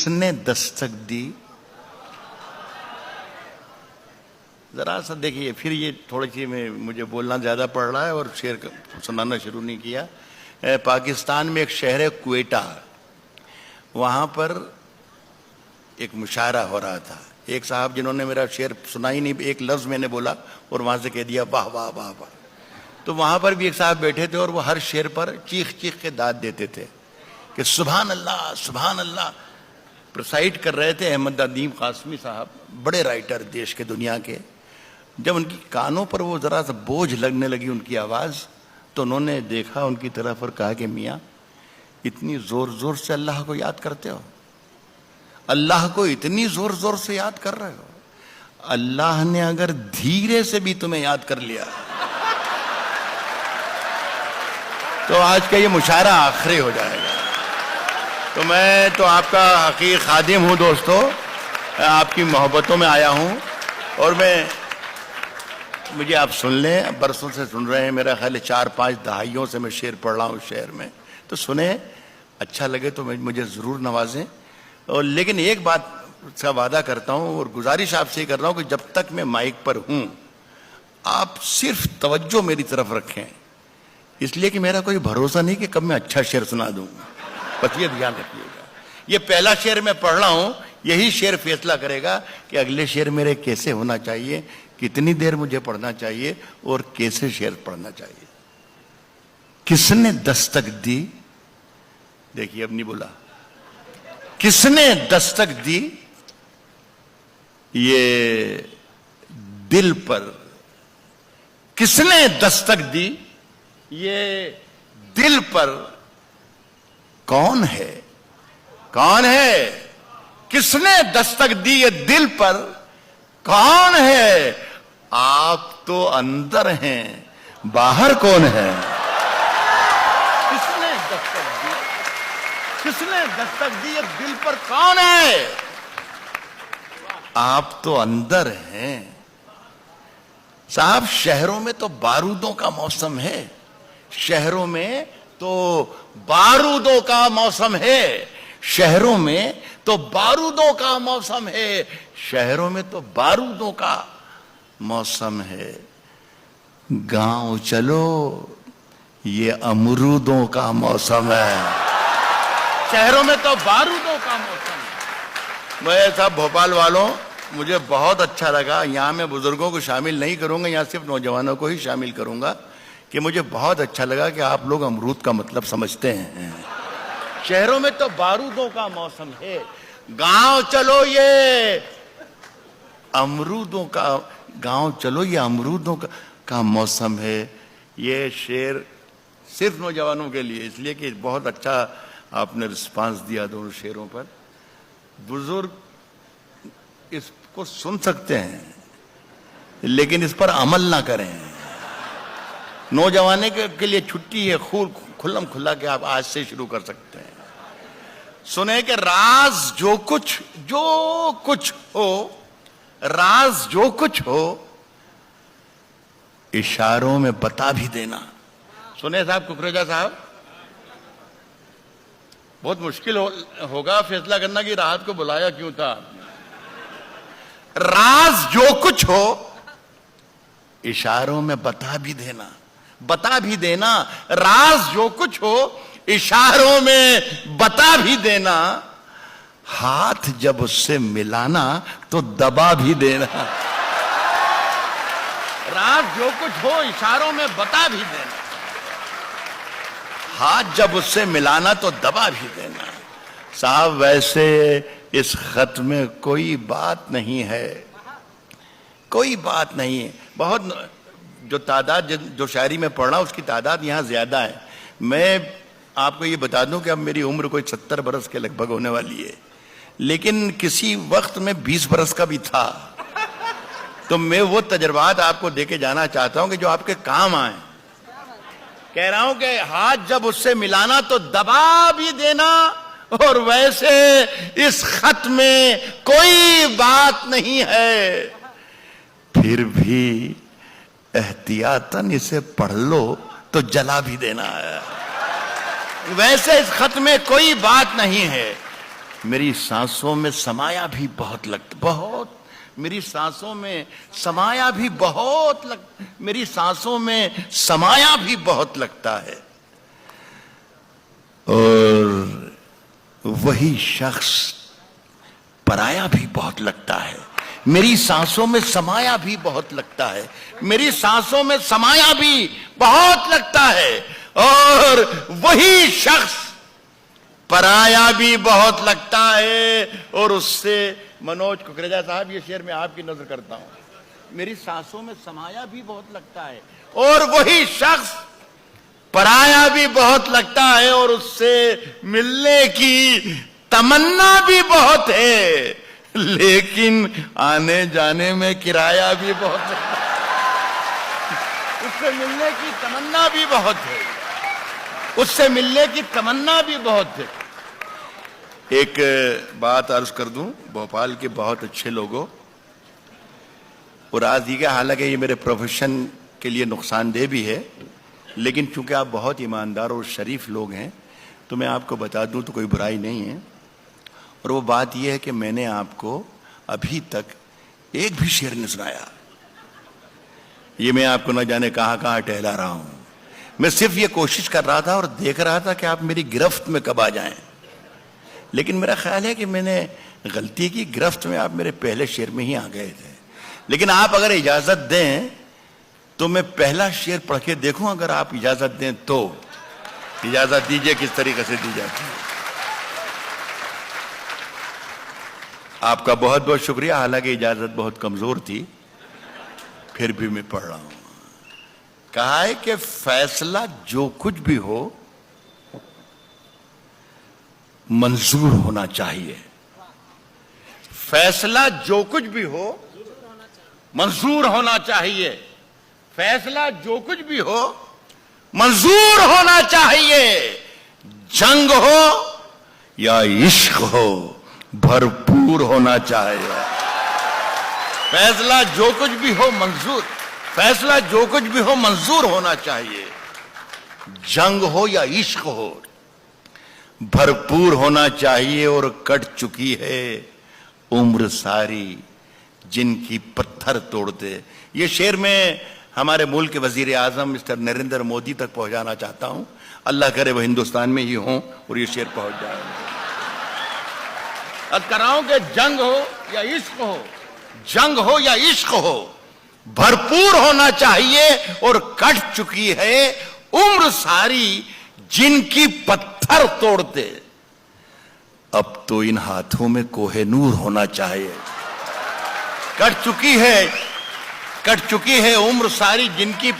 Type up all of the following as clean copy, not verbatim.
کس نے دستک دی؟ ذرا سا دیکھیے، پھر یہ تھوڑی سی مجھے بولنا زیادہ پڑ رہا ہے اور شعر سنانا شروع نہیں کیا۔ پاکستان میں ایک شہر ہے کوئٹہ، وہاں پر ایک مشاعرہ ہو رہا تھا۔ ایک صاحب جنہوں نے میرا شعر سنا ہی نہیں، ایک لفظ میں نے بولا اور وہاں سے کہہ دیا واہ واہ واہ واہ۔ تو وہاں پر بھی ایک صاحب بیٹھے تھے اور وہ ہر شعر پر چیخ چیخ کے داد دیتے تھے کہ سبحان اللہ سبحان اللہ۔ پرسائڈ کر رہے تھے احمد ندیم قاسمی صاحب، بڑے رائٹر دیش کے دنیا کے۔ جب ان کی کانوں پر وہ ذرا سا بوجھ لگنے لگی ان کی آواز، تو انہوں نے دیکھا ان کی طرف اور کہا کہ میاں اتنی زور زور سے اللہ کو یاد کرتے ہو، اللہ کو اتنی زور زور سے یاد کر رہے ہو، اللہ نے اگر دھیرے سے بھی تمہیں یاد کر لیا تو آج کا یہ مشاعرہ آخری ہو جائے گا۔ تو میں تو آپ کا حقیقی خادم ہوں دوستو، آپ کی محبتوں میں آیا ہوں، اور مجھے آپ سن لیں، برسوں سے سن رہے ہیں، میرا خیال ہے 4-5 دہائیوں سے میں شعر پڑھ رہا ہوں شہر میں، تو سنیں، اچھا لگے تو مجھے ضرور نوازیں۔ اور لیکن ایک بات کا وعدہ کرتا ہوں اور گزارش آپ سے ہی کر رہا ہوں کہ جب تک میں مائک پر ہوں آپ صرف توجہ میری طرف رکھیں، اس لیے کہ میرا کوئی بھروسہ نہیں کہ کب میں اچھا شعر سنا دوں، بس یہ دھیان رکھیے گا۔ یہ پہلا شعر میں پڑھ رہا ہوں، یہی شعر فیصلہ کرے گا کہ اگلے شعر میرے کیسے ہونا چاہیے، کتنی دیر مجھے پڑھنا چاہیے اور کیسے شعر پڑھنا چاہیے۔ کس نے دستک دی؟ دیکھیے اب نہیں بولا، کس نے دستک دی یہ دل پر، کس نے دستک دی یہ دل پر، کون ہے کون ہے، کس نے دستک دی یہ دل پر، کون ہے، آپ تو اندر ہیں باہر کون ہے۔ کس نے دستک دی، کس نے دستک دی یہ دل پر، کون ہے، آپ تو اندر ہیں۔ صاحب شہروں میں تو بارودوں کا موسم ہے، شہروں میں تو بارودوں کا موسم ہے، شہروں میں تو بارودوں کا موسم ہے، شہروں میں تو بارودوں کا موسم ہے۔ گاؤں چلو یہ امرودوں کا موسم ہے، شہروں میں تو بارودوں کا موسم ہے۔ میں صاحب بھوپال والوں، مجھے بہت اچھا لگا، یہاں میں بزرگوں کو شامل نہیں کروں گا، یہاں صرف نوجوانوں کو ہی شامل کروں گا، کہ مجھے بہت اچھا لگا کہ آپ لوگ امرود کا مطلب سمجھتے ہیں۔ شہروں میں تو بارودوں کا موسم ہے، گاؤں چلو یہ امرودوں کا، گاؤں چلو یہ امرودوں کا موسم ہے۔ یہ شعر صرف نوجوانوں کے لیے، اس لیے کہ بہت اچھا آپ نے رسپانس دیا دونوں شعروں پر۔ بزرگ اس کو سن سکتے ہیں لیکن اس پر عمل نہ کریں۔ نوجوانے کے لیے چھٹی ہے، کھلم کھلا کہ آپ آج سے شروع کر سکتے ہیں۔ سنیں کہ راز جو کچھ ہو، راز جو کچھ ہو، اشاروں میں بتا بھی دینا۔ سنیں صاحب ککریجا صاحب، بہت مشکل ہوگا فیصلہ کرنا کہ راحت کو بلایا کیوں تھا۔ راز جو کچھ ہو اشاروں میں بتا بھی دینا، بتا بھی دینا، راز جو کچھ ہو اشاروں میں بتا بھی دینا، ہاتھ جب اس سے ملانا تو دبا بھی دینا۔ راز جو کچھ ہو اشاروں میں بتا بھی دینا، ہاتھ جب اس سے ملانا تو دبا بھی دینا۔ صاحب ویسے اس خط میں کوئی بات نہیں ہے، کوئی بات نہیں ہے۔ بہت جو تعداد جو شاعری میں پڑھا اس کی تعداد یہاں زیادہ ہے۔ میں آپ کو یہ بتا دوں کہ اب میری عمر کوئی 70 برس کے لگ بھگ ہونے والی ہے، لیکن کسی وقت میں 20 برس کا بھی تھا، تو میں وہ تجربات آپ کو دے کے جانا چاہتا ہوں کہ جو آپ کے کام آئیں۔ کہہ رہا ہوں کہ ہاتھ جب اس سے ملانا تو دبا بھی دینا، اور ویسے اس خط میں کوئی بات نہیں ہے، پھر بھی احتیاطاً اسے پڑھ لو تو جلا بھی دینا ہے۔ ویسے اس خط میں کوئی بات نہیں ہے، میری سانسوں میں سمایا بھی بہت لگتا، بہت میری سانسوں میں سمایا بھی بہت میری سانسوں میں سمایا بھی بہت لگتا ہے، اور وہی شخص پرایا بھی بہت لگتا ہے۔ میری سانسوں میں سمایا بھی بہت لگتا ہے، میری سانسوں میں سمایا بھی بہت لگتا ہے، اور وہی شخص پرایا بھی بہت لگتا ہے، اور اس سے منوج ککریجا صاحب یہ شعر میں آپ کی نظر کرتا ہوں، میری سانسوں میں سمایا بھی بہت لگتا ہے اور وہی شخص پرایا بھی بہت لگتا ہے، اور اس سے ملنے کی تمنا بھی بہت ہے، لیکن آنے جانے میں کرایہ بھی بہت ہے۔ اس سے ملنے کی تمنا بھی بہت ہے، اس سے ملنے کی تمنا بھی بہت ہے۔ ایک بات عرض کر دوں، بھوپال کے بہت اچھے لوگوں، اور آج یہ حالانکہ یہ میرے پروفیشن کے لیے نقصان دہ بھی ہے، لیکن چونکہ آپ بہت ایماندار اور شریف لوگ ہیں تو میں آپ کو بتا دوں تو کوئی برائی نہیں ہے، اور وہ بات یہ ہے کہ میں نے آپ کو ابھی تک ایک بھی شعر نہیں سنایا۔ یہ میں آپ کو نہ جانے کہاں کہاں ٹہلا رہا ہوں، میں صرف یہ کوشش کر رہا تھا اور دیکھ رہا تھا کہ آپ میری گرفت میں کب آ جائیں، لیکن میرا خیال ہے کہ میں نے غلطی کی، گرفت میں آپ میرے پہلے شعر میں ہی آ گئے تھے، لیکن آپ اگر اجازت دیں تو میں پہلا شعر پڑھ کے دیکھوں، اگر آپ اجازت دیں تو اجازت دیجئے، کس طریقے سے دی جاتی ہے۔ آپ کا بہت بہت شکریہ، حالانکہ اجازت بہت کمزور تھی، پھر بھی میں پڑھ رہا ہوں۔ کہا ہے کہ فیصلہ جو کچھ بھی ہو منظور ہونا چاہیے، فیصلہ جو کچھ بھی ہو منظور ہونا چاہیے، فیصلہ جو کچھ بھی ہو منظور ہونا چاہیے، جنگ ہو یا عشق ہو بھرپور ہونا چاہیے۔ فیصلہ جو کچھ بھی ہو منظور، فیصلہ جو کچھ بھی ہو منظور ہونا چاہیے، جنگ ہو یا عشق ہو بھرپور ہونا چاہیے، اور کٹ چکی ہے عمر ساری جن کی پتھر توڑتے۔ یہ شعر میں ہمارے ملک کے وزیر اعظم مسٹر نریندر مودی تک پہنچانا چاہتا ہوں، اللہ کرے وہ ہندوستان میں ہی ہوں اور یہ شعر پہنچ جائے۔ اب کر رہا ہوں کہ جنگ ہو یا عشق ہو، جنگ ہو یا عشق ہو بھرپور ہونا چاہیے، اور کٹ چکی ہے عمر ساری جن کی پتھر توڑتے۔ اب تو ان ہاتھوں میں کوہ نور ہونا چاہیے، کٹ چکی ہے عمر ساری جن کی،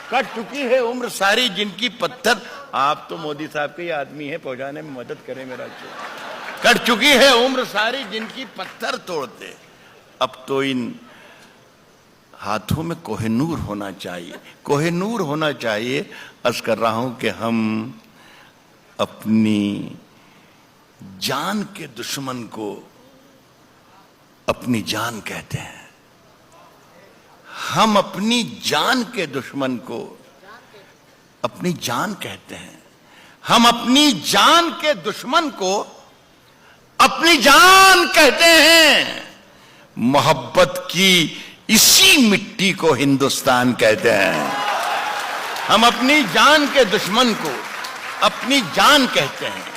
کٹ چکی ہے عمر ساری جن کی پتھر۔ آپ تو مودی صاحب کے آدمی ہیں، پہنچانے میں مدد کریں میرا شعر۔ کٹ چکی ہے عمر ساری جن کی پتھر توڑتے، اب تو ان ہاتھوں میں کوہ نور ہونا چاہیے، کوہ نور ہونا چاہیے۔ عرض کر رہا ہوں کہ ہم اپنی جان کے دشمن کو اپنی جان کہتے ہیں، ہم اپنی جان کے دشمن کو اپنی جان کہتے ہیں، ہم اپنی جان کے دشمن کو اپنی جان کہتے ہیں، محبت کی اسی مٹی کو ہندوستان کہتے ہیں۔ ہم اپنی جان کے دشمن کو اپنی جان کہتے ہیں،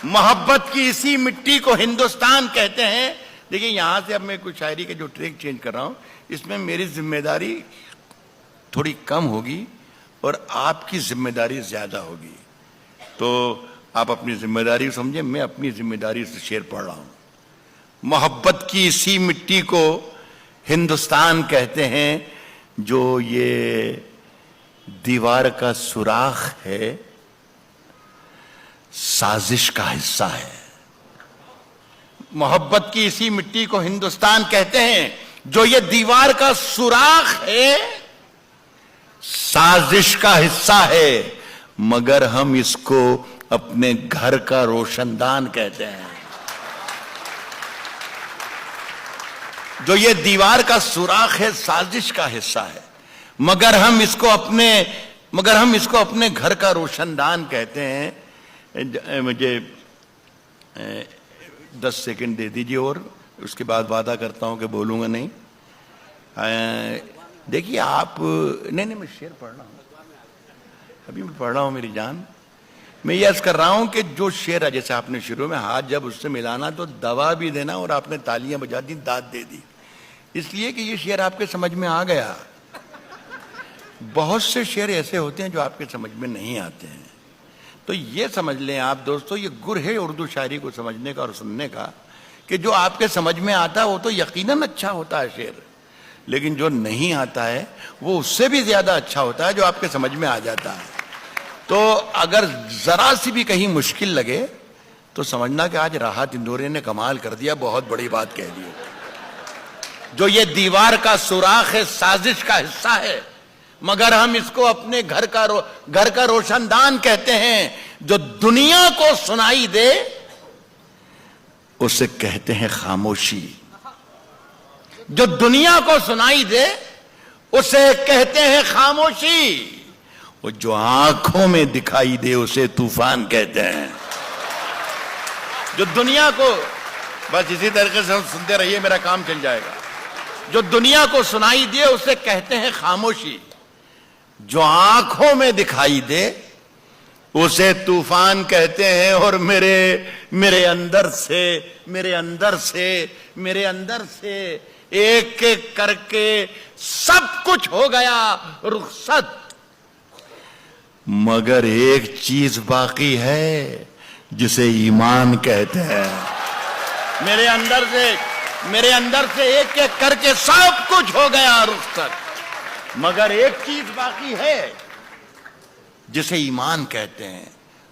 محبت کی اسی مٹی کو ہندوستان کہتے ہیں۔ دیکھیں یہاں سے اب میں کچھ شاعری کے جو ٹریک چینج کر رہا ہوں، اس میں میری ذمہ داری تھوڑی کم ہوگی اور آپ کی ذمہ داری زیادہ ہوگی، تو آپ اپنی ذمہ داری سمجھیں، میں اپنی ذمہ داری سے شعر پڑھ رہا ہوں۔ محبت کی اسی مٹی کو ہندوستان کہتے ہیں، جو یہ دیوار کا سوراخ ہے سازش کا حصہ ہے۔ محبت کی اسی مٹی کو ہندوستان کہتے ہیں، جو یہ دیوار کا سوراخ ہے سازش کا حصہ ہے، مگر ہم اس کو اپنے گھر کا روشن دان کہتے ہیں۔ جو یہ دیوار کا سوراخ ہے سازش کا حصہ ہے، مگر ہم اس کو اپنے گھر کا روشن دان کہتے ہیں۔ مجھے 10 سیکنڈ دے دیجیے اور اس کے بعد وعدہ کرتا ہوں کہ بولوں گا نہیں. دیکھیے آپ نہیں میں شعر پڑھ رہا ہوں, ابھی میں پڑھ رہا ہوں میری جان. میں یہ عرض کر رہا ہوں کہ جو شعر ہے, جیسے آپ نے شروع میں ہاتھ جب اس سے ملانا تو دوا بھی دینا, اور آپ نے تالیاں بجا دی, داد دے دی, اس لیے کہ یہ شعر آپ کے سمجھ میں آ گیا. بہت سے شعر ایسے ہوتے ہیں جو آپ کے سمجھ میں نہیں آتے ہیں. تو یہ سمجھ لیں آپ دوستو, یہ گر ہے اردو شاعری کو سمجھنے کا اور سننے کا, کہ جو آپ کے سمجھ میں آتا ہے وہ تو یقیناً اچھا ہوتا ہے شعر, لیکن جو نہیں آتا ہے وہ اس سے بھی زیادہ اچھا ہوتا ہے جو آپ کے سمجھ میں آ جاتا ہے. تو اگر ذرا سی بھی کہیں مشکل لگے تو سمجھنا کہ آج راحت اندوری نے کمال کر دیا, بہت بڑی بات کہہ دی. جو یہ دیوار کا سوراخ ہے سازش کا حصہ ہے, مگر ہم اس کو اپنے گھر کا روشن دان کہتے ہیں. جو دنیا کو سنائی دے اسے کہتے ہیں خاموشی, جو دنیا کو سنائی دے اسے کہتے ہیں خاموشی, اور جو آنکھوں میں دکھائی دے اسے طوفان کہتے ہیں. جو دنیا کو, بس اسی طریقے سے ہم سنتے رہیے میرا کام چل جائے گا. جو دنیا کو سنائی دے اسے کہتے ہیں خاموشی, جو آنکھوں میں دکھائی دے اسے طوفان کہتے ہیں. اور میرے اندر سے ایک ایک کر کے سب کچھ ہو گیا رخصت, مگر ایک چیز باقی ہے جسے ایمان کہتے ہیں. میرے اندر سے ایک ایک کر کے سب کچھ ہو گیا رخصت, مگر ایک چیز باقی ہے جسے ایمان کہتے ہیں.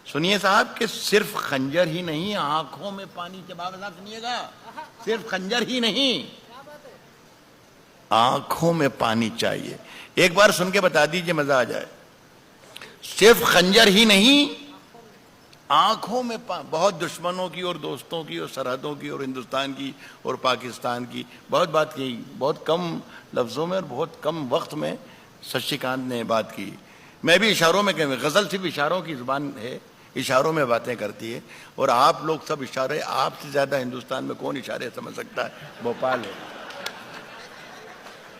سنیے صاحب کہ صرف خنجر ہی نہیں, آنکھوں میں پانی چبا کے سنیے گا, صرف خنجر ہی نہیں, آنکھوں میں پانی چاہیے. ایک بار سن کے بتا دیجئے مزہ آ جائے. صرف خنجر ہی نہیں, آنکھوں میں بہت دشمنوں کی اور دوستوں کی اور سرحدوں کی اور ہندوستان کی اور پاکستان کی بہت بات کی, بہت کم لفظوں میں اور بہت کم وقت میں ششی کانت نے بات کی. میں بھی اشاروں میں کہوں, غزل صرف اشاروں کی زبان ہے, اشاروں میں باتیں کرتی ہے, اور آپ لوگ سب اشارے, آپ سے زیادہ ہندوستان میں کون اشارے سمجھ سکتا ہے, بھوپال ہے.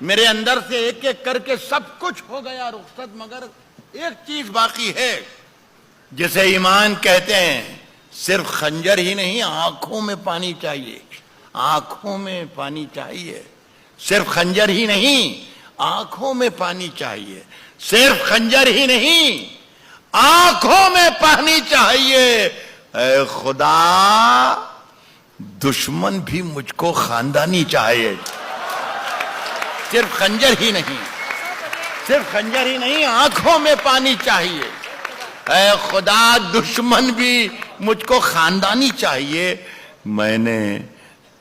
میرے اندر سے ایک ایک کر کے سب کچھ ہو گیا رخصت, مگر ایک چیز باقی ہے جسے ایمان کہتے ہیں. صرف خنجر ہی نہیں, آنکھوں میں پانی چاہیے, آنکھوں میں پانی چاہیے. صرف خنجر ہی نہیں, آنکھوں میں پانی چاہیے. صرف خنجر ہی نہیں, آنکھوں میں پانی چاہیے. اے خدا, دشمن بھی مجھ کو خاندانی چاہیے. صرف خنجر ہی نہیں, آنکھوں میں پانی چاہیے. اے خدا, دشمن بھی مجھ کو خاندانی چاہیے. میں نے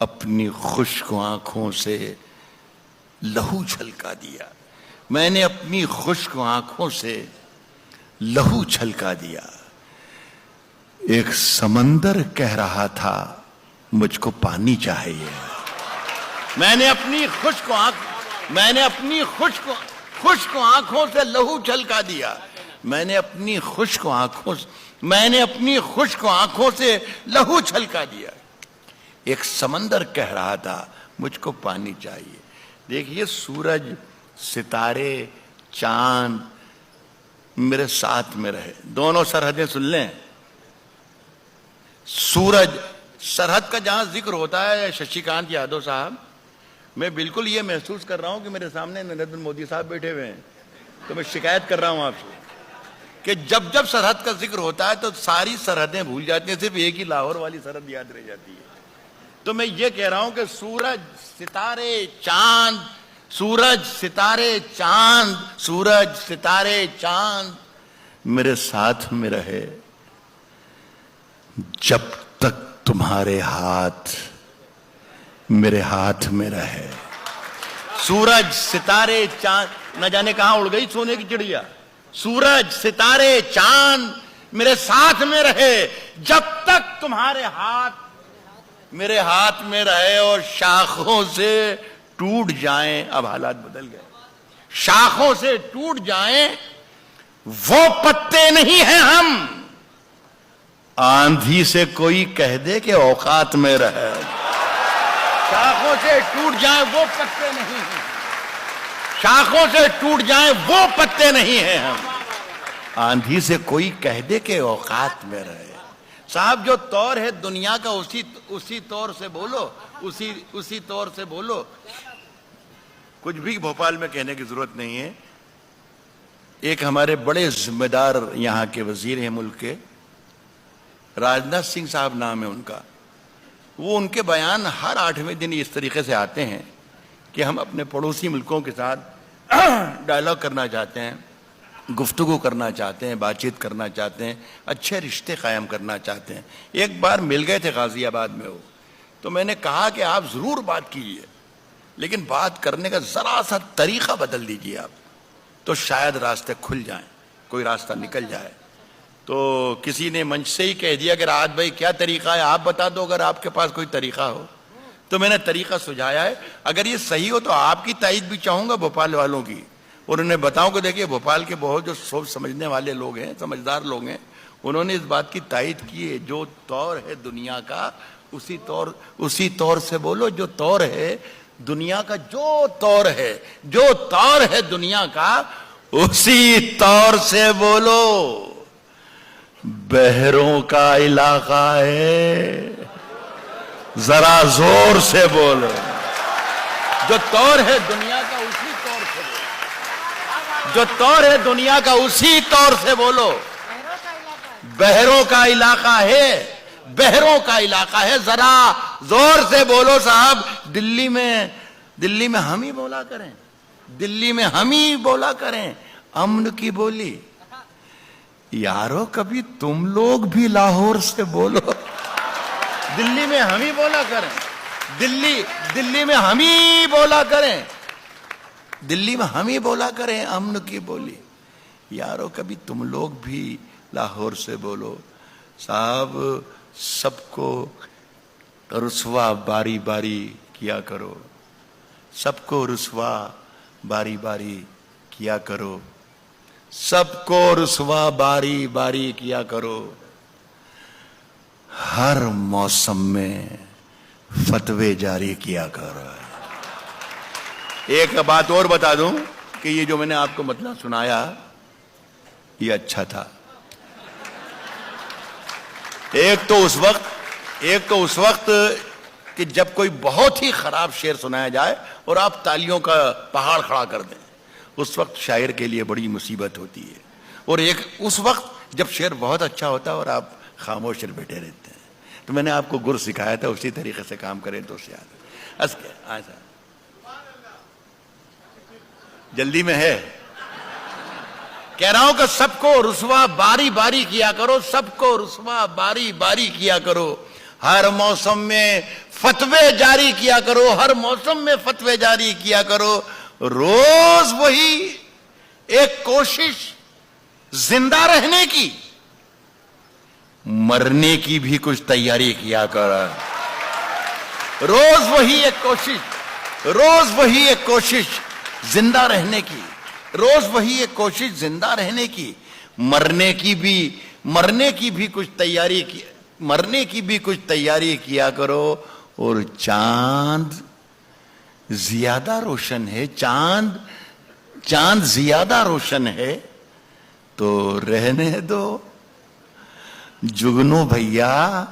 اپنی خشک آنکھوں سے لہو چھلکا دیا, میں نے اپنی خشک آنکھوں سے لہو چھلکا دیا. ایک سمندر کہہ رہا تھا مجھ کو پانی چاہیے. میں نے اپنی خشک آنکھوں سے لہو چھلکا دیا. میں نے اپنی خشک آنکھوں سے لہو چھلکا دیا. ایک سمندر کہہ رہا تھا مجھ کو پانی چاہیے. دیکھیے, سورج, ستارے, چاند میرے ساتھ میں رہے. دونوں سرحدیں سن لیں. سورج, سرحد کا جہاں ذکر ہوتا ہے ششی کانت یادو صاحب, میں بالکل یہ محسوس کر رہا ہوں کہ میرے سامنے نریندر مودی صاحب بیٹھے ہوئے ہیں, تو میں شکایت کر رہا ہوں آپ سے کہ جب سرحد کا ذکر ہوتا ہے تو ساری سرحدیں بھول جاتی ہیں, صرف ایک ہی لاہور والی سرحد یاد رہ جاتی ہے. تو میں یہ کہہ رہا ہوں کہ سورج, ستارے, چاند میرے ساتھ میں رہے جب تک تمہارے ہاتھ میرے ہاتھ میں رہے. سورج, ستارے, چاند, نہ جانے کہاں اڑ گئی سونے کی چڑیا. سورج, ستارے, چاند میرے ساتھ میں رہے جب تک تمہارے ہاتھ میرے ہاتھ میں رہے. اور شاخوں سے ٹوٹ جائیں, اب حالات بدل گئے, شاخوں سے ٹوٹ جائیں وہ پتے نہیں ہیں ہم آندھی سے کوئی کہہ دے کہ اوقات میں رہے، شاخوں سے ٹوٹ جائیں وہ پتے نہیں ہیں، شاخوں سے ٹوٹ جائیں وہ پتے نہیں ہیں ہم، آندھی سے کوئی کہہ دے کہ اوقات میں رہے۔ صاحب جو طور ہے دنیا کا اسی طور سے بولو، اسی طور سے بولو، کچھ بھی بھوپال میں کہنے کی ضرورت نہیں ہے۔ ایک ہمارے بڑے ذمہ دار یہاں کے وزیر ہیں ملک کے، راجناتھ سنگھ صاحب نام ہے ان کا، وہ ان کے بیان ہر 8ویں دن اس طریقے سے آتے ہیں کہ ہم اپنے پڑوسی ملکوں کے ساتھ ڈائلاگ کرنا چاہتے ہیں، گفتگو کرنا چاہتے ہیں، بات چیت کرنا چاہتے ہیں، اچھے رشتے قائم کرنا چاہتے ہیں۔ ایک بار مل گئے تھے غازی آباد میں وہ، تو میں نے کہا کہ آپ ضرور بات کیجیے، لیکن بات کرنے کا ذرا سا طریقہ بدل دیجیے آپ، تو شاید راستے کھل جائیں، کوئی راستہ نکل جائے۔ تو کسی نے منچ سے ہی کہہ دیا کہ راحت بھائی کیا طریقہ ہے، آپ بتا دو اگر آپ کے پاس کوئی طریقہ ہو۔ تو میں نے طریقہ سجھایا ہے، اگر یہ صحیح ہو تو آپ کی تائید بھی چاہوں گا بھوپال والوں کی، اور انہیں بتاؤں کہ دیکھیے بھوپال کے بہت جو سوچ سمجھنے والے لوگ ہیں، سمجھدار لوگ ہیں، انہوں نے اس بات کی تائید کی ہے، جو طور ہے دنیا کا اسی طور سے بولو، جو طور ہے دنیا کا، جو طور ہے دنیا کا اسی طور سے بولو۔ بہروں کا علاقہ ہے، ذرا زور سے بولو، جو طور ہے دنیا کا اسی طور سے بولو، جو طور ہے دنیا کا اسی طور سے بولو۔ بہروں کا علاقہ ہے، بہروں کا علاقہ ہے، ذرا زور سے بولو صاحب۔ دلی میں ہم ہی بولا کریں، دلی میں ہم ہی بولا کریں امن کی بولی۔ یارو کبھی تم لوگ بھی لاہور سے بولو، دلی میں ہم ہی بولا کریں، دلی میں ہم ہی بولا کریں، دلی میں ہم ہی بولا کریں امن کی بولی۔ یارو کبھی تم لوگ بھی لاہور سے بولو۔ صاحب سب کو رسوا باری باری کیا کرو، سب کو رسوا باری باری کیا کرو، سب کو رسوا باری باری کیا کرو، ہر موسم میں فتوے جاری کیا کرو۔ ایک بات اور بتا دوں کہ یہ جو میں نے آپ کو مطلب سنایا یہ اچھا تھا۔ ایک تو اس وقت کہ جب کوئی بہت ہی خراب شعر سنایا جائے اور آپ تالیوں کا پہاڑ کھڑا کر دیں، اس وقت شاعر کے لیے بڑی مصیبت ہوتی ہے، اور ایک اس وقت جب شعر بہت اچھا ہوتا ہے اور آپ خاموش بیٹھے رہتے ہیں۔ تو میں نے آپ کو گر سکھایا تھا، اسی طریقے سے کام کریں تو زیادہ جلدی میں ہے۔ کہہ رہا ہوں کہ سب کو رسوا باری باری کیا کرو، سب کو رسوا باری باری کیا کرو، ہر موسم میں فتوے جاری کیا کرو، ہر موسم میں فتوے جاری کیا کرو۔ روز وہی ایک کوشش زندہ رہنے کی، مرنے کی بھی کچھ تیاری کیا کرو۔ روز وہی ایک کوشش زندہ رہنے کی، روز وہی ایک کوشش زندہ رہنے کی، مرنے کی بھی کچھ تیاری کیا کرو۔ اور چاند زیادہ روشن ہے، چاند زیادہ روشن ہے تو رہنے دو، جگنو بھیا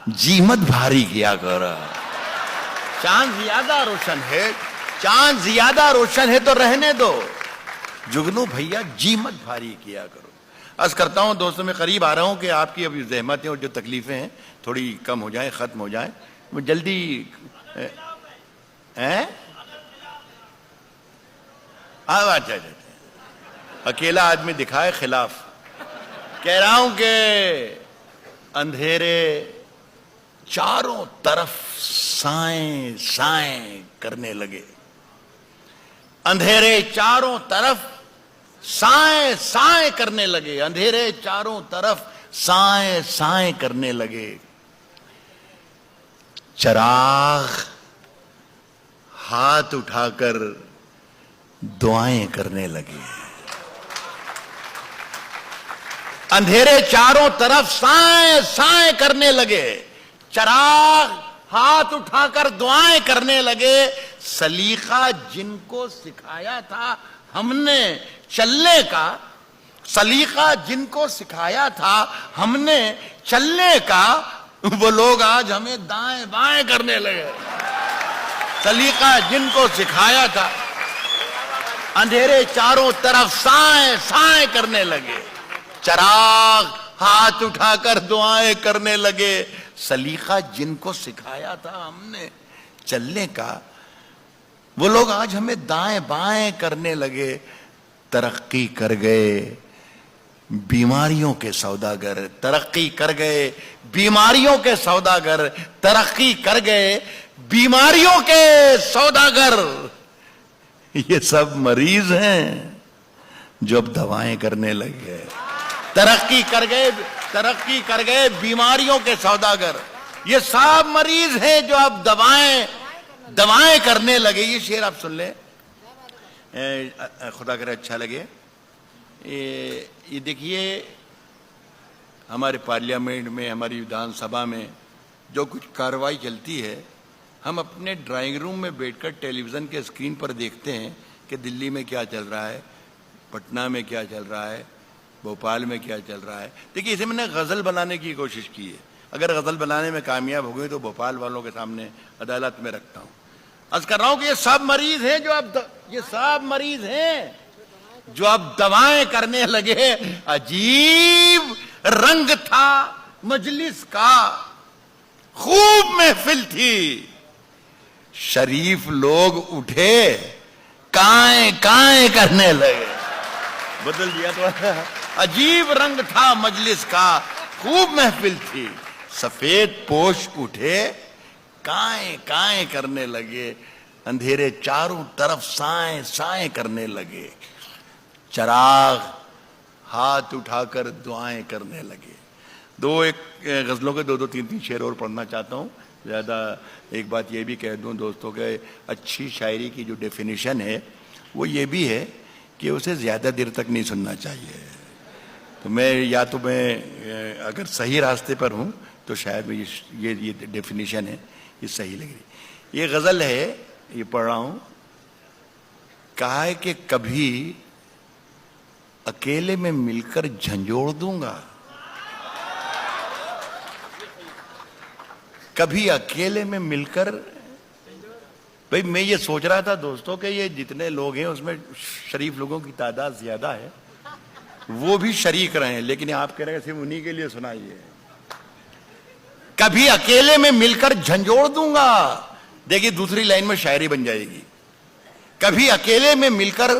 جی مت بھاری کیا کرو۔ چاند زیادہ روشن ہے تو رہنے دو، جگنو بھیا جی مت بھاری کیا کرو۔ عرض کرتا ہوں دوستوں، میں قریب آ رہا ہوں کہ آپ کی ابھی زحمتیں اور جو تکلیفیں ہیں تھوڑی کم ہو جائیں، ختم ہو جائیں۔ میں جلدی اکیلا آدمی دکھائے خلاف۔ کہہ رہا ہوں کہ اندھیرے چاروں طرف سائیں سائیں کرنے لگے، اندھیرے چاروں طرف سائیں سائیں کرنے لگے، اندھیرے چاروں طرف سائیں سائیں کرنے لگے، چراغ ہاتھ اٹھا کر دعائیں کرنے لگے، اندھیرے چاروں طرف سائیں سائیں کرنے لگے، چراغ ہاتھ اٹھا کر دعائیں کرنے لگے، سلیقہ جن کو سکھایا تھا ہم نے چلنے کا، سلیقہ جن کو سکھایا تھا ہم نے چلنے کا، وہ لوگ آج ہمیں دائیں بائیں کرنے لگے۔ سلیقہ جن کو سکھایا تھا، اندھیرے چاروں طرف سائیں سائیں کرنے لگے، چراغ ہاتھ اٹھا کر دعائیں کرنے لگے، سلیقہ جن کو سکھایا تھا ہم نے چلنے کا، وہ لوگ آج ہمیں دائیں بائیں کرنے لگے۔ ترقی کر گئے بیماریوں کے سوداگر، ترقی کر گئے بیماریوں کے سوداگر، ترقی کر گئے بیماریوں کے سوداگر۔ یہ سب مریض ہیں جو اب دوائیں کرنے لگے۔ ترقی کر گئے بیماریوں کے سوداگر، یہ سب مریض ہیں جو اب دوائیں کرنے لگے۔ یہ شعر آپ سن لیں، خدا کرے اچھا لگے۔ یہ دیکھیے، ہمارے پارلیمنٹ میں، ہماری ودھان سبھا میں جو کچھ کارروائی چلتی ہے، ہم اپنے ڈرائنگ روم میں بیٹھ کر ٹیلی ویژن کے اسکرین پر دیکھتے ہیں کہ دلی میں کیا چل رہا ہے، پٹنہ میں کیا چل رہا ہے، بھوپال میں کیا چل رہا ہے۔ دیکھیے، اسے میں نے غزل بنانے کی کوشش کی ہے، اگر غزل بنانے میں کامیاب ہو گئی تو بھوپال والوں کے سامنے عدالت میں رکھتا ہوں۔ عرض کر رہا ہوں کہ یہ سب مریض ہیں جو اب دوائیں کرنے لگے۔ عجیب رنگ تھا مجلس کا، خوب محفل تھی، شریف لوگ اٹھے کائیں کائیں کرنے لگے۔ بدل دیا تو، عجیب رنگ تھا مجلس کا، خوب محفل تھی، سفید پوش اٹھے کائیں کائیں کرنے لگے، اندھیرے چاروں طرف سائیں سائیں کرنے لگے، چراغ ہاتھ اٹھا کر دعائیں کرنے لگے۔ ایک غزلوں کے دو تین شعر اور پڑھنا چاہتا ہوں۔ زیادہ ایک بات یہ بھی کہہ دوں دوستوں کہ اچھی شاعری کی جو ڈیفینیشن ہے وہ یہ بھی ہے کہ اسے زیادہ دیر تک نہیں سننا چاہیے۔ تو میں اگر صحیح راستے پر ہوں تو شاید یہ ڈیفینیشن ہے، یہ صحیح لگ رہی۔ یہ غزل ہے، یہ پڑھ رہا ہوں۔ کہا ہے کہ کبھی اکیلے میں مل کر جھنجھوڑ دوں گا، کبھی اکیلے میں مل کر۔ بھئی میں یہ سوچ رہا تھا دوستوں کہ یہ جتنے لوگ ہیں اس میں شریف لوگوں کی تعداد زیادہ ہے، وہ بھی شریک رہے ہیں، لیکن آپ کہہ رہے ہیں صرف انہی کے لیے سنائیے۔ کبھی اکیلے میں مل کر جھنجھوڑ دوں گا، دیکھیے دوسری لائن میں شاعری بن جائے گی۔ کبھی اکیلے میں مل کر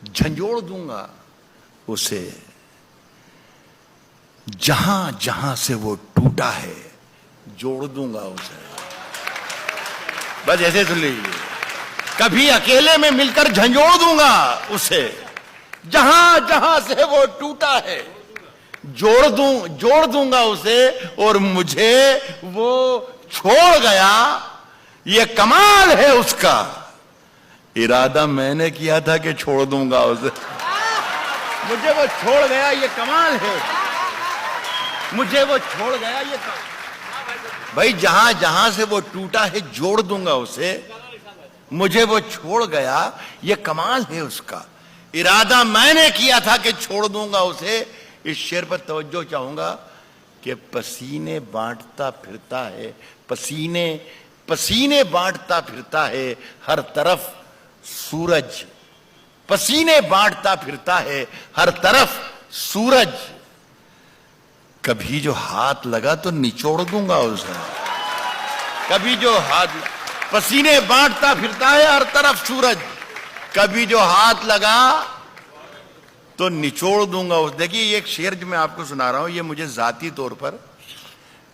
جھنجھوڑ دوں گا اسے، جہاں جہاں سے وہ ٹوٹا ہے جوڑ دوں گا اسے۔ بس ایسے سن لیجیے، کبھی اکیلے میں مل کر جھنجھوڑ دوں گا اسے، جہاں جہاں سے وہ ٹوٹا ہے جوڑ دوں گا اسے، اور مجھے وہ چھوڑ گیا یہ کمال ہے اس کا، ارادہ میں نے کیا تھا کہ چھوڑ دوں گا اسے، مجھے وہ چھوڑ گیا یہ کمال ہے، مجھے وہ چھوڑ گیا یہ کمال۔ بھائی جہاں جہاں سے وہ ٹوٹا ہے جوڑ دوں گا اسے، مجھے وہ چھوڑ گیا یہ کمال ہے اس کا، ارادہ میں نے کیا تھا کہ چھوڑ دوں گا اسے۔ اس شعر پر توجہ چاہوں گا کہ پسینے بانٹتا پھرتا ہے، پسینے بانٹتا پھرتا ہے ہر طرف سورج، پسینے بانٹتا پھرتا ہے ہر طرف سورج، کبھی جو ہاتھ لگا تو نچوڑ دوں گا اسے، کبھی جو پسینے بانٹتا پھرتا ہے ہر طرف سورج، کبھی جو ہاتھ لگا تو نچوڑ دوں گا اس۔ دیکھیے یہ ایک شعر جو میں آپ کو سنا رہا ہوں یہ مجھے ذاتی طور پر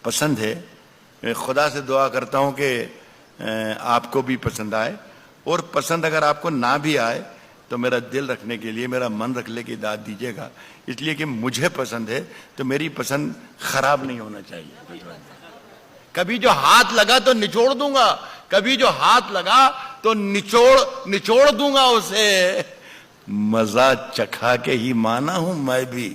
پسند ہے، میں خدا سے دعا کرتا ہوں کہ آپ کو بھی پسند آئے، اور پسند اگر آپ کو نہ بھی آئے تو میرا دل رکھنے کے لیے، میرا من رکھنے کی داد دیجیے گا، اس لیے کہ مجھے پسند ہے تو میری پسند خراب نہیں ہونا چاہیے۔ کبھی جو ہاتھ لگا تو نچوڑ دوں گا، کبھی جو ہاتھ لگا تو نچوڑ دوں گا اسے، مزہ چکھا کے ہی مانا ہوں میں بھی،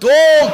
2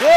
2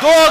2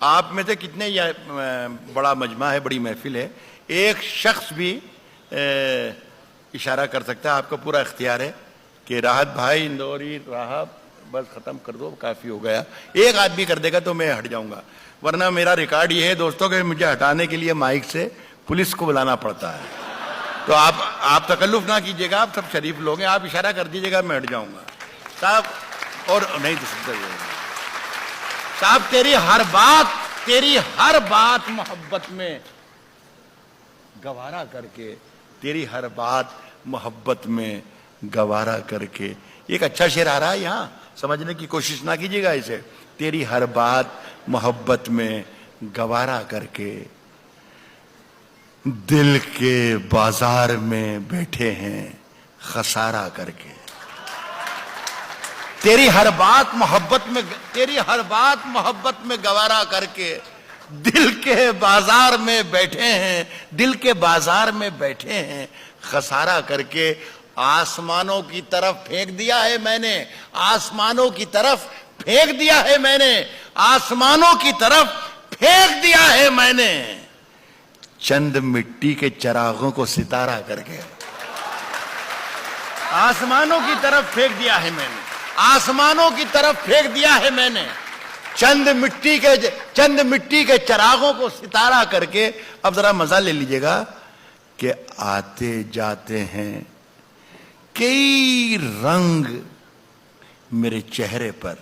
آپ میں سے کتنے بڑا مجمع ہے, بڑی محفل ہے, ایک شخص بھی اشارہ کر سکتا ہے, آپ کا پورا اختیار ہے کہ راحت بھائی اندوری راہ بس ختم کر دو, کافی ہو گیا. ایک آدمی کر دے گا تو میں ہٹ جاؤں گا, ورنہ میرا ریکارڈ یہ ہے دوستوں کہ مجھے ہٹانے کے لیے مائک سے پولیس کو بلانا پڑتا ہے. تو آپ تکلف نہ کیجیے گا, آپ سب شریف لوگ ہیں, آپ اشارہ کر دیجیے گا, میں ہٹ جاؤں گا صاحب. اور نہیں تو سکتا صاحب, تیری ہر بات محبت میں گوارا کر کے, تیری ہر بات محبت میں گوارا کر کے. ایک اچھا شعر آ رہا ہے یہاں, سمجھنے کی کوشش نہ کیجیے گا اسے. تیری ہر بات محبت میں گوارا کر کے دل کے بازار میں بیٹھے ہیں خسارہ کر کے. تیری ہر بات محبت میں گوارا کر کے دل کے بازار میں بیٹھے ہیں خسارہ کر کے. آسمانوں کی طرف پھینک دیا ہے میں نے, آسمانوں کی طرف پھینک دیا ہے میں نے, آسمانوں کی طرف پھینک دیا ہے میں نے, چند مٹی کے چراغوں کو ستارہ کر کے. آسمانوں کی طرف پھینک دیا ہے میں نے, آسمانوں کی طرف پھینک دیا ہے میں نے, چند مٹی کے چراغوں کو ستارہ کر کے. اب ذرا مزہ لے لیجئے گا کہ آتے جاتے ہیں کئی رنگ میرے چہرے پر.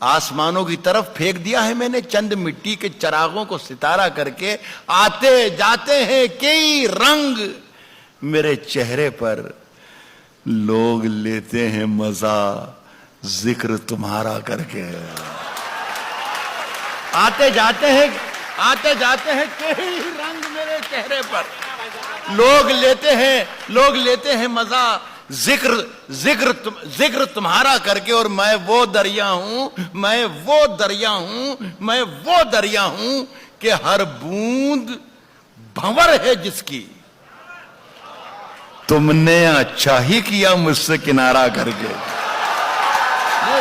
آسمانوں کی طرف پھینک دیا ہے میں نے چند مٹی کے چراغوں کو ستارہ کر کے, آتے جاتے ہیں کئی رنگ میرے چہرے پر, لوگ لیتے ہیں مزہ ذکر تمہارا کر کے. آتے جاتے ہیں کئی رنگ میرے چہرے پر, لوگ لیتے ہیں مزہ ذکر تمہارا کر کے. اور میں وہ دریا ہوں کہ ہر بوند بھنور ہے جس کی, تم نے اچھا ہی کیا مجھ سے کنارہ کر کے. میں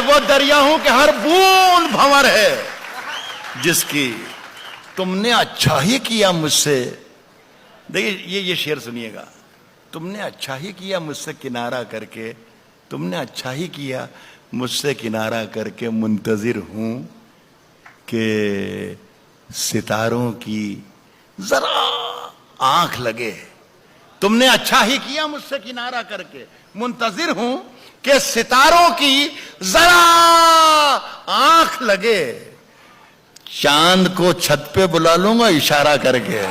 وہ دریا ہوں کہ ہر بوند بھنور ہے جس کی, تم نے اچھا ہی کیا مجھ سے. دیکھیے یہ شعر سنیے گا, تم نے اچھا ہی کیا مجھ سے کنارہ کر کے, تم نے اچھا ہی کیا مجھ سے کنارہ کر کے, منتظر ہوں کہ ستاروں کی ذرا آنکھ لگے. تم نے اچھا ہی کیا مجھ سے کنارہ کر کے, منتظر ہوں کہ ستاروں کی ذرا آنکھ لگے. چاند کو چھت پہ بلا لوں گا اشارہ کر کے,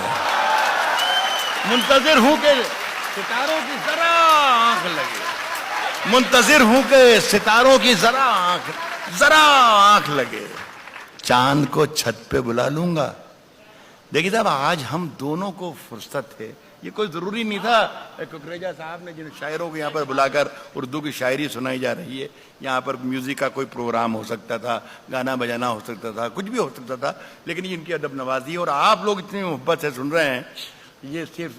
منتظر ہوں کہ ستاروں کی ذرا آنکھ لگے, منتظر ہوں کہ ستاروں کی ذرا آنکھ لگے, چاند کو چھت پہ بلا لوں گا. دیکھیے صاحب, آج ہم دونوں کو فرصت ہے. یہ کوئی ضروری نہیں تھا ککریجا صاحب نے جن شاعروں کو یہاں پر بلا کر اردو کی شاعری سنائی جا رہی ہے, یہاں پر میوزک کا کوئی پروگرام ہو سکتا تھا, گانا بجانا ہو سکتا تھا, کچھ بھی ہو سکتا تھا, لیکن یہ ان کی ادب نوازی ہے. اور آپ لوگ اتنی محبت سے سن رہے ہیں. یہ صرف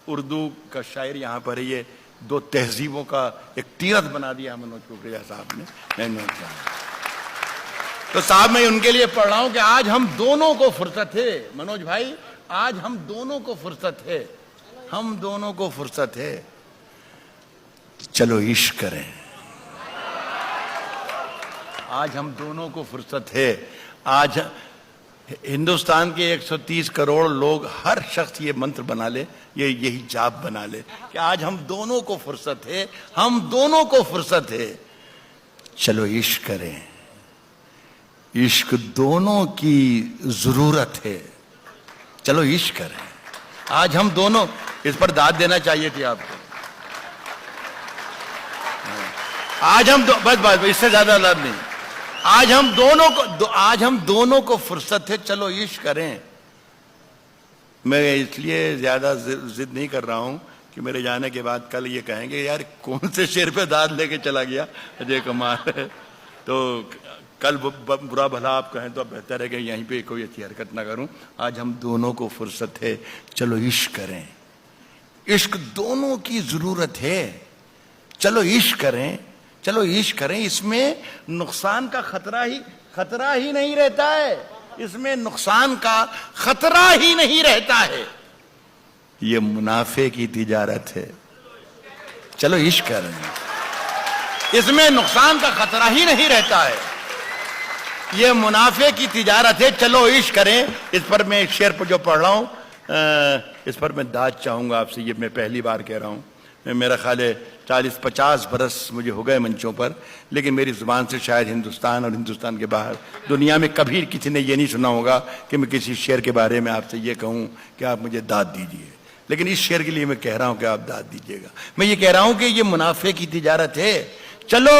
اردو کا شاعر یہاں پر ہے, یہ دو تہذیبوں کا ایک تیرتھ بنا دیا منوج ککریجا صاحب نے. تو صاحب میں ان کے لیے پڑھ رہا ہوں کہ آج ہم دونوں کو فرصت ہے. منوج بھائی, آج ہم دونوں کو فرصت ہے, ہم دونوں کو فرصت ہے, چلو عشق کریں. آج ہم دونوں کو فرصت ہے. آج ہندوستان کے 130 کروڑ لوگ, ہر شخص یہ منتر بنا لے, یہی جاپ بنا لے کہ آج ہم دونوں کو فرصت ہے, ہم دونوں کو فرصت ہے, چلو عشق کریں. عشق دونوں کی ضرورت ہے, چلو عشق کریں. آج ہم دونوں, اس پر داد دینا چاہیے تھی آپ کو. آج ہم بس اس سے زیادہ داد نہیں. آج ہم دونوں کو فرصت ہے, چلو عشق کریں. میں اس لیے زیادہ ضد نہیں کر رہا ہوں کہ میرے جانے کے بعد کل یہ کہیں گے یار کون سے شعر پہ داد لے کے چلا گیا اجے کمار. تو کل برا بھلا آپ کہیں تو بہتر ہے کہ یہیں پہ کوئی اچھی حرکت نہ کروں. آج ہم دونوں کو فرصت ہے, چلو عشق کریں. عشق دونوں کی ضرورت ہے, چلو عشق کریں. چلو عشق کریں, اس میں نقصان کا خطرہ ہی نہیں رہتا ہے, اس میں نقصان کا خطرہ ہی نہیں رہتا ہے. یہ منافع کی تجارت ہے. چلو عشق کریں, اس میں نقصان کا خطرہ ہی نہیں رہتا ہے. یہ منافع کی تجارت ہے. چلو عشق کریں. اس پر میں شعر پر جو پڑھ رہا ہوں اس پر میں داد چاہوں گا آپ سے. یہ میں پہلی بار کہہ رہا ہوں. میرا خیال ہے 40-50 برس مجھے ہو گئے منچوں پر, لیکن میری زبان سے شاید ہندوستان اور ہندوستان کے باہر دنیا میں کبھی کسی نے یہ نہیں سنا ہوگا کہ میں کسی شعر کے بارے میں آپ سے یہ کہوں کہ آپ مجھے داد دیجئے. لیکن اس شعر کے لیے میں کہہ رہا ہوں کہ آپ داد دیجئے گا. میں یہ کہہ رہا ہوں کہ یہ منافع کی تجارت ہے. چلو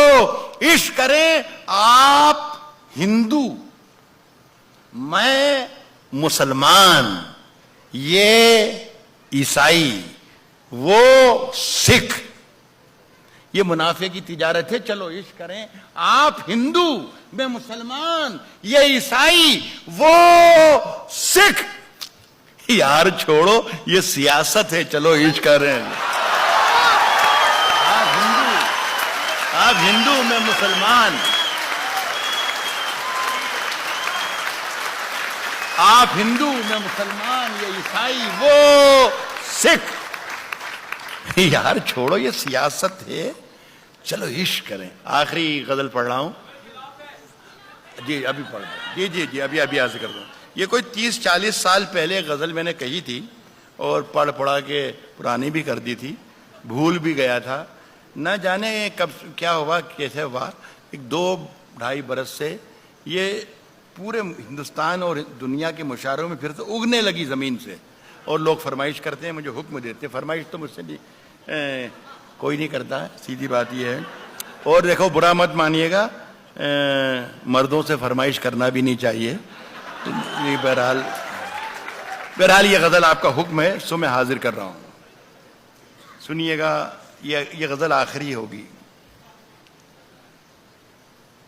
عشق کریں. آپ ہندو, میں مسلمان, یہ عیسائی, وہ سکھ, یہ منافع کی تجارت ہے. چلو عشق کریں. آپ ہندو, میں مسلمان, یہ عیسائی, وہ سکھ. یار چھوڑو, یہ سیاست ہے. چلو عشق کریں. آپ ہندو, میں مسلمان, آپ ہندو, میں مسلمان, یہ عیسائی, وہ سکھ. یار چھوڑو, یہ سیاست ہے. چلو عشق کریں. آخری غزل پڑھ رہا ہوں. جی ابھی پڑھ رہا ہوں. جی ابھی یہاں سے کر دوں. یہ کوئی 30-40 سال پہلے غزل میں نے کہی تھی اور پڑھا کے پرانی بھی کر دی تھی, بھول بھی گیا تھا. نہ جانے کب کیا ہوا, کیسے ہوا. 2-2.5 برس سے یہ پورے ہندوستان اور دنیا کے مشاعروں میں پھر سے اگنے لگی زمین سے, اور لوگ فرمائش کرتے ہیں, مجھے حکم دیتے ہیں. فرمائش تو مجھ سے بھی کوئی نہیں کرتا ہے, سیدھی بات یہ ہے. اور دیکھو, برا مت مانیے گا, مردوں سے فرمائش کرنا بھی نہیں چاہیے. بہرحال یہ غزل آپ کا حکم ہے, سو میں حاضر کر رہا ہوں. سنیے گا, یہ غزل آخری ہوگی.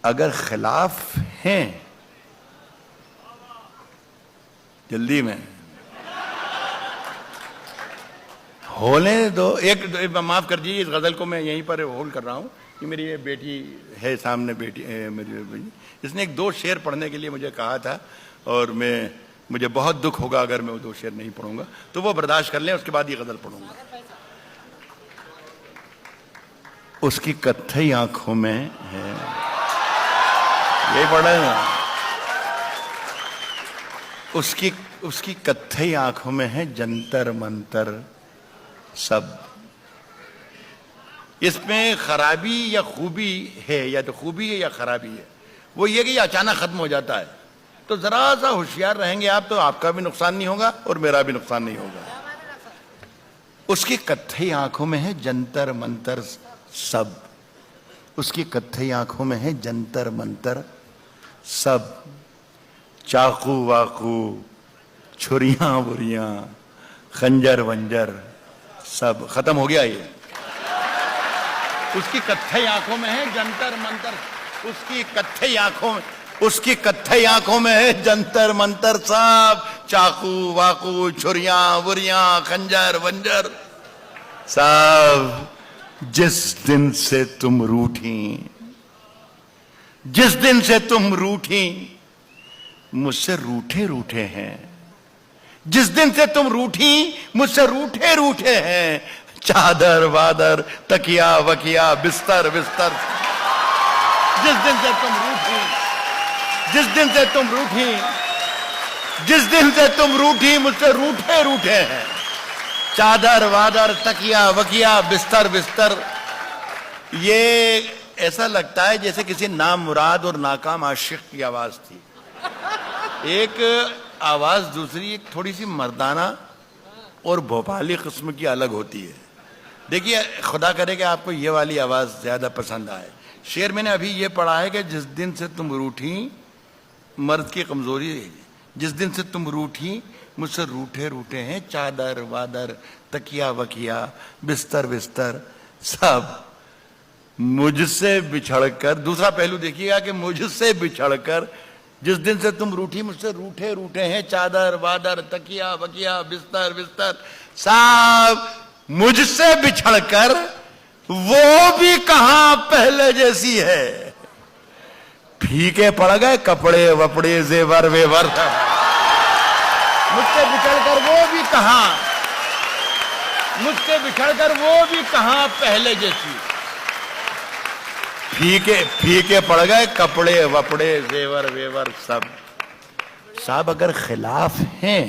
اگر خلاف ہیں, جلدی میں ہولے دو. ایک معاف کر دیجیے, اس غزل کو میں یہیں پر ہولڈ کر رہا ہوں. یہ میری یہ بیٹی ہے سامنے, بیٹی میری, اس نے 2 شعر پڑھنے کے لیے مجھے کہا تھا, اور مجھے بہت دکھ ہوگا اگر میں وہ 2 شعر نہیں پڑھوں گا, تو وہ برداشت کر لیں. اس کے بعد یہ غزل پڑھوں گا. اس کی کتھئی آنکھوں میں ہے, یہی پڑھا ہے نا. اس کی کتھئی آنکھوں میں ہے جنتر منتر سب. اس میں خرابی یا خوبی ہے, یا تو خوبی ہے یا خرابی ہے. وہ یہ کہ یہ اچانک ختم ہو جاتا ہے, تو ذرا سا ہوشیار رہیں گے آپ, تو آپ کا بھی نقصان نہیں ہوگا اور میرا بھی نقصان نہیں ہوگا. اس کی کتھئی آنکھوں میں ہے جنتر منتر سب. اس کی کتھئی آنکھوں میں ہے جنتر منتر سب. چاقو واقو, چھریاں بریاں, خنجر ونجر سب. ختم ہو گیا یہ. اس کی کتھئی آنکھوں میں ہے جنتر منتر, اس کی کتھئی آنکھوں میں ہے جنتر منتر سب. چاقو واقو, چھریاں بریاں, خنجر ونجر سب. جس دن سے تم روٹھیں, مجھ سے روٹھے ہیں. جس دن سے تم روٹھیں, مجھ سے روٹھے ہیں. چادر وادر, تکیا وکیا, بستر. جس دن سے تم روٹھیں, مجھ سے روٹھے ہیں. چادر وادر, تکیا وکیا, بستر. یہ ایسا لگتا ہے جیسے کسی نامراد اور ناکام عاشق کی آواز تھی. ایک آواز دوسری ایک تھوڑی سی مردانہ اور بھوپالی قسم کی الگ ہوتی ہے. دیکھیے, خدا کرے کہ آپ کو یہ والی آواز زیادہ پسند آئے. شعر میں نے ابھی یہ پڑھا ہے کہ جس دن سے تم روٹھیں, مرد کی کمزوری ہے, جس دن سے تم روٹھیں, مجھ سے روٹھے ہیں. چادر وادر, تکیا وکیا, بستر سب. مجھ سے بچھڑ کر, دوسرا پہلو دیکھیے گا کہ مجھ سے بچھڑ کر, جس دن سے تم روٹھی, مجھ سے روٹھے ہیں. چادر وادر, تکیا وکیا, بستر سب. مجھ سے بچھڑ کر وہ بھی کہاں پہلے جیسی ہے. پھیکے پڑ گئے کپڑے وپڑے زیور ویور مجھ سے بچھڑ کر وہ بھی کہاں پہلے جیسی. پھیکے پڑ گئے کپڑے وپڑے زیور ویور سب. صاحب اگر خلاف ہیں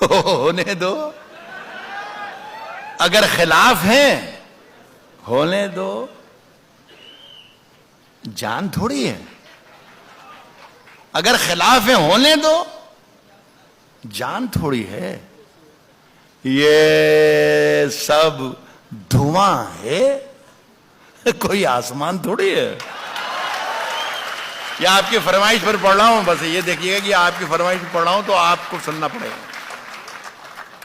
ہونے دو, اگر خلاف ہیں ہونے دو. جان تھوڑی ہے. اگر خلاف ہیں ہونے دو, جان تھوڑی ہے. یہ سب دھواں ہے, کوئی آسمان تھوڑی ہے. یہ آپ کی فرمائش پر پڑھ رہا ہوں, بس یہ دیکھیے گا کہ آپ کی فرمائش پر پڑھ رہا ہوں تو آپ کو سننا پڑے گا.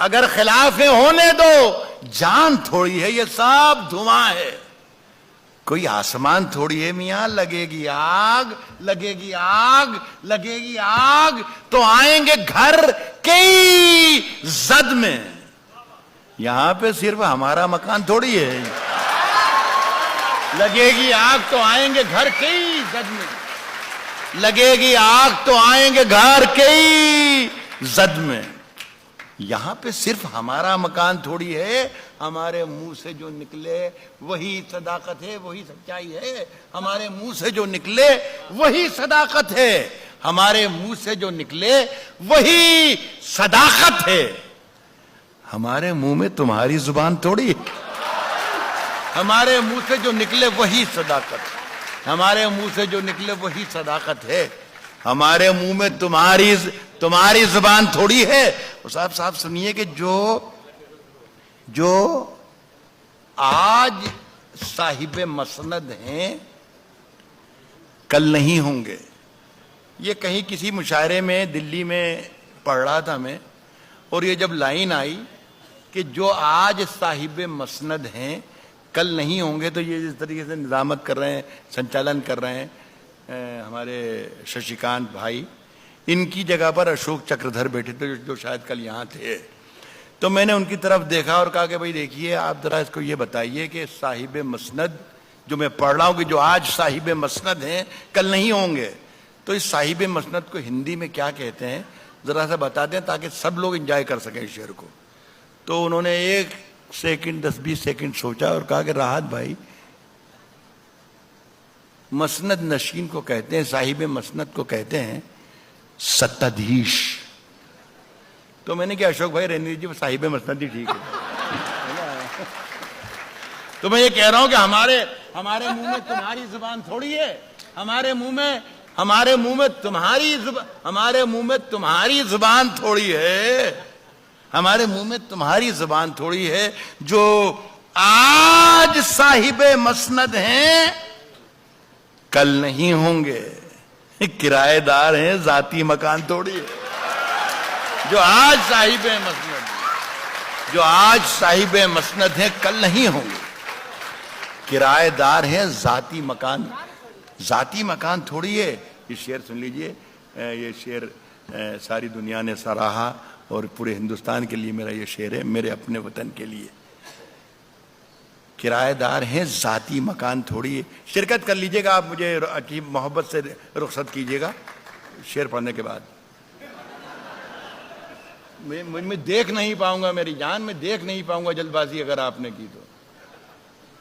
اگر خلاف ہے ہونے دو, جان تھوڑی ہے. یہ سب دھواں ہے, کوئی آسمان تھوڑی ہے. میاں لگے گی آگ, لگے گی آگ, لگے گی آگ تو آئیں گے گھر کئی زد میں. یہاں پہ صرف ہمارا مکان تھوڑی ہے. لگے گی آگ تو آئیں گے گھر کئی زد میں. لگے گی آگ تو آئیں گے گھر کئی زد میں. یہاں پہ صرف ہمارا مکان تھوڑی ہے. ہمارے منہ سے جو نکلے وہی صداقت ہے, وہی سچائی ہے. ہمارے منہ سے جو نکلے وہی صداقت ہے. ہمارے منہ سے جو نکلے وہی صداقت ہے. ہمارے منہ میں تمہاری زبان تھوڑی ہے. ہمارے منہ سے جو نکلے وہی صداقت. ہمارے منہ سے جو نکلے وہی صداقت ہے. ہمارے منہ میں تمہاری زبان تھوڑی ہے. صاحب سنیے کہ جو آج صاحب مسند ہیں کل نہیں ہوں گے. یہ کہیں کسی مشاعرے میں دلی میں پڑھ رہا تھا میں, اور یہ جب لائن آئی کہ جو آج صاحب مسند ہیں کل نہیں ہوں گے, تو یہ جس طریقے سے نظامت کر رہے ہیں, سنچالن کر رہے ہیں ہمارے ششیکانت بھائی, ان کی جگہ پر اشوک چکردھر بیٹھے تھے جو شاید کل یہاں تھے. تو میں نے ان کی طرف دیکھا اور کہا کہ بھئی دیکھیے آپ ذرا اس کو یہ بتائیے کہ صاحب مسند جو میں پڑھ رہا ہوں کہ جو آج صاحب مسند ہیں کل نہیں ہوں گے, تو اس صاحب مسند کو ہندی میں کیا کہتے ہیں ذرا سا بتا دیں تاکہ سب لوگ انجوائے کر سکیں اس شعر کو. تو انہوں نے 1 سیکنڈ 10-20 سیکنڈ سوچا اور کہا کہ راحت بھائی مسند نشین کو کہتے ہیں, صاحب مسند کو کہتے ہیں ستادھیش. تو میں نے کہا اشوک بھائی رہنے دیجیے, صاحب مسند ہی ٹھیک ہے. تو میں یہ کہہ رہا ہوں کہ ہمارے منہ میں تمہاری زبان تھوڑی ہے. ہمارے منہ میں تمہاری زبان تھوڑی ہے. ہمارے منہ میں تمہاری زبان تھوڑی ہے. جو آج صاحب مسند ہیں کل نہیں ہوں گے. کرایہ دار ہیں, ذاتی مکان تھوڑی ہے. جو آج صاحب مسند ہیں کل نہیں ہوں گے. کرایہ دار ہیں, ذاتی مکان تھوڑی ہے. یہ شعر سن لیجئے, یہ شعر ساری دنیا نے سراہا اور پورے ہندوستان کے لیے میرا یہ شعر ہے, میرے اپنے وطن کے لیے. کرایہ دار ہیں, ذاتی مکان تھوڑی ہے. شرکت کر لیجئے گا آپ, مجھے عجیب محبت سے رخصت کیجئے گا شعر پڑھنے کے بعد. میں دیکھ نہیں پاؤں گا, میری جان میں دیکھ نہیں پاؤں گا جلد بازی اگر آپ نے کی تو.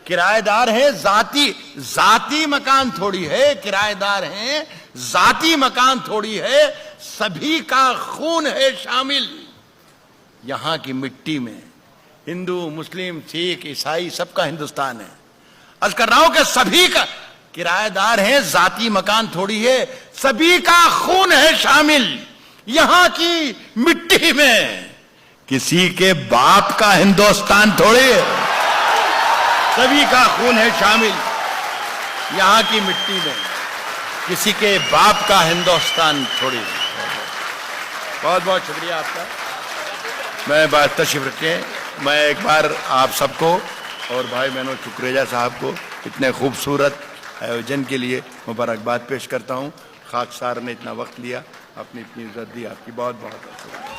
کرایہ دار ہے, ذاتی مکان تھوڑی ہے. کرایہ دار ہیں, ذاتی مکان تھوڑی ہے. سبھی کا خون ہے شامل یہاں کی مٹی میں. ہندو, مسلم, سکھ, عیسائی سب کا ہندوستان ہے. عرض کر رہا ہوں کہ سبھی کا کرایہ دار ہیں, ذاتی مکان تھوڑی ہے. سبھی کا خون ہے شامل یہاں کی مٹی میں. کسی کے باپ کا ہندوستان تھوڑی ہے. سبھی کا خون ہے شامل یہاں کی مٹی میں. کسی کے باپ کا ہندوستان تھوڑی ہے. بہت بہت شکریہ آپ کا. میں بات تشریف رکھیں. میں ایک بار آپ سب کو اور بھائی بہنوں چکریجا صاحب کو اتنے خوبصورت آیوجن کے لیے مبارکباد پیش کرتا ہوں. خاکسار نے اتنا وقت لیا, اپنی اتنی عزت دی, آپ کی بہت بہت شکریہ.